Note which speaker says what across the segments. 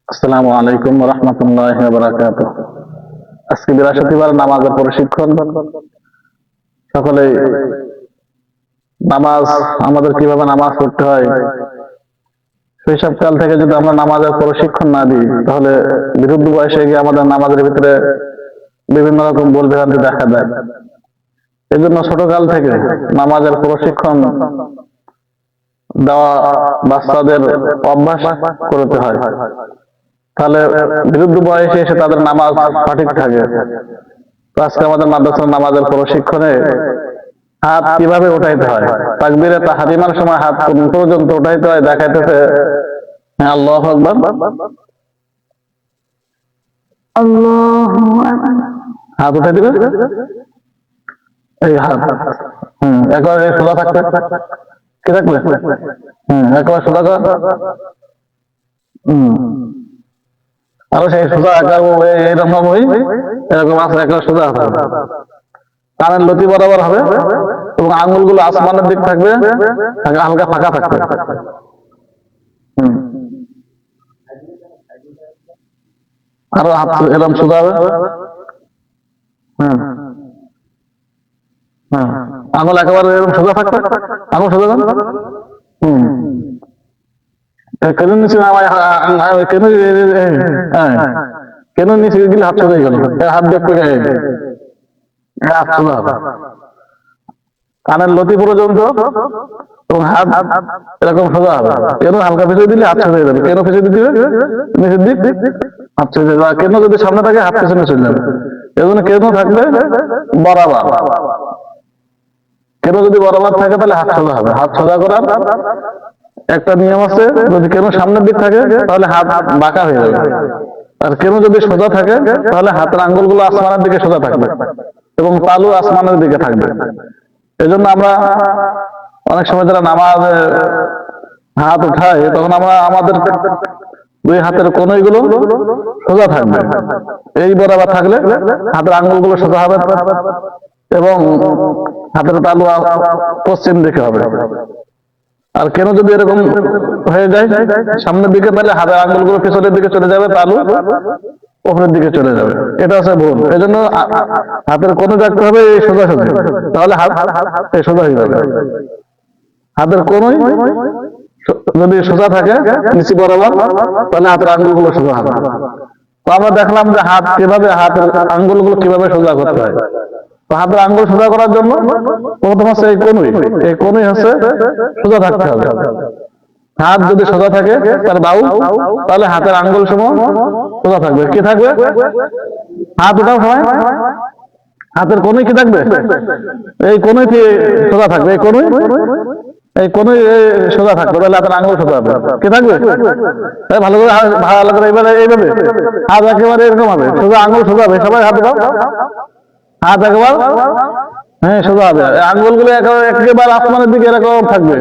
Speaker 1: আসসালামু আলাইকুম ওয়া রাহমাতুল্লাহি ওয়া বারাকাতুহু। আজকে বৃহস্পতিবার নামাজের প্রশিক্ষণ। সকলেই নামাজ আমাদের কিভাবে নামাজ পড়তে হয় শৈশবকাল থেকে যদি আমরা নামাজের প্রশিক্ষণ না দিই তাহলে বিরুদ্ধ বয়সে গিয়ে আমাদের নামাজের ভিতরে বিভিন্ন রকম ভুল ভ্রান্তি দেখা দেয়। এই জন্য ছোটকাল থেকে নামাজের প্রশিক্ষণ দেওয়া বাচ্চাদের অভ্যাস করতে হয়, তাহলে বিরুদ্ধ বয়সে এসে তাদের নামাজ সঠিক থাকে। তো আজকে আমাদের মাদ্রাসার নামাজের প্রশিক্ষণে হাত কিভাবে উঠাইতে হয়, তাকবীরে তাহরিমার সময় হাত কোন পর্যন্ত উঠাইতে হয় দেখাইতেছে। হ্যাঁ, আল্লাহু আকবার, আল্লাহু আকবার, হাত উঠাই দিবে। এই হাত একবার সোজা থাকবে, কি থাকবে? একবার সোজা কর। আরো সেই সোজা এরকম এরকম আছে, একটা সোজা হবে, কানের লতি বরাবর হবে এবং আঙ্গুলগুলো আসমানের দিক থাকবে, হালকা ফাঁকা থাকবে। আরো হাত এরকম সোজা হবে। আঙুল একেবারে এরকম সোজা থাকবে, আঙুল সোজা কেন নিচে কেন নিচে গেলে হাত সোজা গেল, হাত দেখবে হাত সোজা হবে, কানের লতি পর্যন্ত এবং হাত এরকম সোজা হবে। কেন হালকা পিছিয়ে দিলে হাত সোজা যাবে, কেন পিছিয়ে দিতে নিচের দিক হাত সোজা যাবে, কেন যদি সামনে থাকে হাত পিছনে চলে যাবে। এজন্য কেন থাকবে বরাবর, কেন যদি বরাবর থাকে তাহলে হাত সোজা হবে। হাত সোজা করার একটা নিয়ম আছে, যদি কেন সামনের দিক থাকে তাহলে হাত বাঁকা হয়ে যাবে, আর কেন যদি সোজা থাকে তাহলে হাতের আঙ্গুলগুলো আসমানের দিকে সোজা থাকবে এবং তালু আসমানের দিকে থাকবে। এই জন্য আমরা অনেক সময় যারা নামাজ হাত উঠাই তখন আমরা আমাদের দুই হাতের কোনগুলো সোজা থাকবে, এই বরাবর থাকলে হাতের আঙ্গুলগুলো সোজা হবে এবং হাতের তালু পশ্চিম দিকে হবে। আর কেন যদি এরকম হয়ে যায় সামনের দিকে তাহলে হাতের আঙ্গুলগুলো পিছনের দিকে চলে যাবে, তালু উপরের দিকে চলে যাবে, এটা হচ্ছে ভুল। এই জন্য হাতের কোন রাখতে হবে এই সোজা সোজা, তাহলে হাত সোজা হয়ে যাবে। হাতের কোনই যদি সোজা থাকে নিচে বরাবর তাহলে হাতের আঙ্গুলগুলো সোজা হবে। তো আমরা দেখলাম যে হাত কিভাবে, হাতের আঙ্গুলগুলো কিভাবে সোজা করতে হয়। তো হাতের আঙ্গুল সোজা করার জন্য প্রথম হচ্ছে এই কোনই হচ্ছে সোজা থাকতে হবে। হাত যদি সোজা থাকে তার বাহু, তাহলে হাতের আঙ্গুল সমূহ সোজা থাকবে। কি থাকবে? হাত ওঠার সময় হাতের কোনই কি থাকবে? এই কোনই সোজা থাকবে, এই কোনই সোজা থাকবে, তাহলে হাতের আঙ্গুল সোজা হবে। কি থাকবে? ভালো করে এইভাবে হাত একেবারে এরকম হবে, সোজা আঙ্গুল সোজা হবে। সবাই হাত উঠাও, হাত একবার সোজা হবে, আঙ্গুলগুলো একেবারে আসমানের দিকে এরকম থাকবে,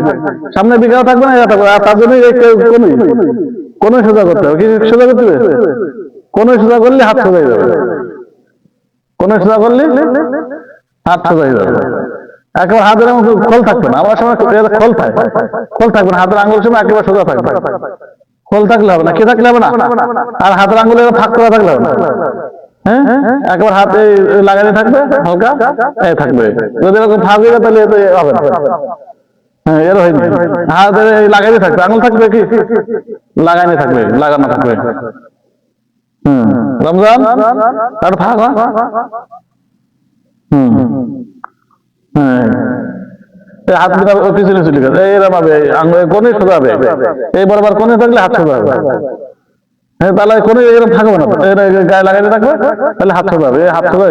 Speaker 1: সামনের দিকেও থাকবে না, তার জন্য কোন সোজা করতে হবে। কি সোজা করতে হবে? কোন সোজা করলে হাত সোজা হয়ে যাবে, কোন সোজা করলে হাত সোজা হয়ে যাবে। একেবারে হাতের খোল থাকবে না, আমার সময় খোল থাকবে না, হাতের আঙ্গুল সময় একেবারে সোজা থাকবে, খোল থাকলে হবে না। কি থাকলে হবে না? আর হাতের আঙ্গুলে ফাঁক করা থাকলে হবে না। একবার হাতে লাগানো থাকবে, হালকা থাকবে। যদি এরকম ফাঁক হয়ে যায় তাহলে হবে না। এর হয়নি, হাতে লাগাইতে থাকবে, আঙুল থাকবে কি লাগানো থাকবে, লাগানো থাকবে। রমজান আর ফাঁক হাত পিছনে চলে গেছে, এরকম হবে, আঙুল কোনে সোজা হবে, এই বরাবর কোনে থাকলে হাত সোজা হবে। তাহলে কোনো এরকম থাকবে না, গায়ে লাগাইতে থাকবে, তাহলে হাত সোজা হবে। হাত সোজা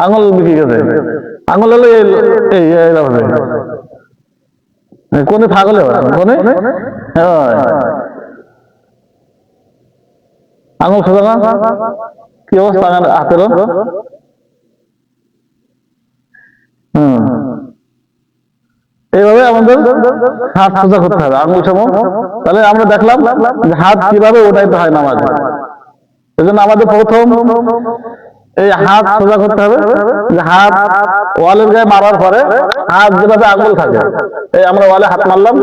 Speaker 1: আঙুল বিকে গেছে, আঙুল হলে কোনে ফাঁক হলে হবে, কোনে আঙুল সোজা না। কি অবস্থা হাতেরও? এইভাবে আমাদের হাত সোজা করতে হবে, আঙুল সমূহ। তাহলে আমরা দেখলাম যে হাত কিভাবে উঠাইতে হয় নামাজে। এই জন্য আমাদের প্রথম এই হাত সোজা করতে হবে, যে হাত ওয়ালের গায়ে মারার পরে হাত যেভাবে আঙুল থাকে, এই আমরা ওয়ালে হাত মারলাম,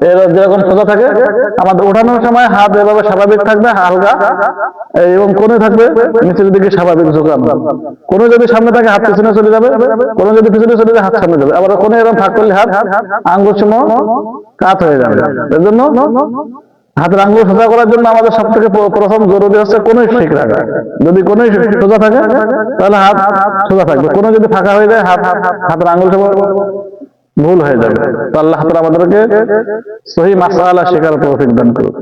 Speaker 1: এর যেরকম সোজা থাকে, আমাদের ওঠানোর সময় হাত এভাবে স্বাভাবিক থাকবে হালকা, এবং কোণে থাকবে নিচের দিকে স্বাভাবিক ঝোঁকানো। কোণে যদি সামনে থাকে হাত পিছনে চলে যাবে, কোণে যদি পিছনে চলে যায় হাত সামনে যাবে। আবার কোণে এরকম ফাঁক করলে হাত আঙ্গুল সময় কাত হয়ে যাবে। এর জন্য হাতের আঙ্গুল সোজা করার জন্য আমাদের সব থেকে প্রথম জরুরি হচ্ছে কোণে ঠিক রাখা। যদি কোণে সোজা থাকে তাহলে হাত সোজা থাকবে, কোণে যদি ফাঁকা হয়ে যায় হাতের আঙ্গুল সময় ভুল হয়ে যাবে। তো আল্লাহ তাআলা আমাদেরকে সহিহ মাসআলা শেখার তৌফিক দান করুন।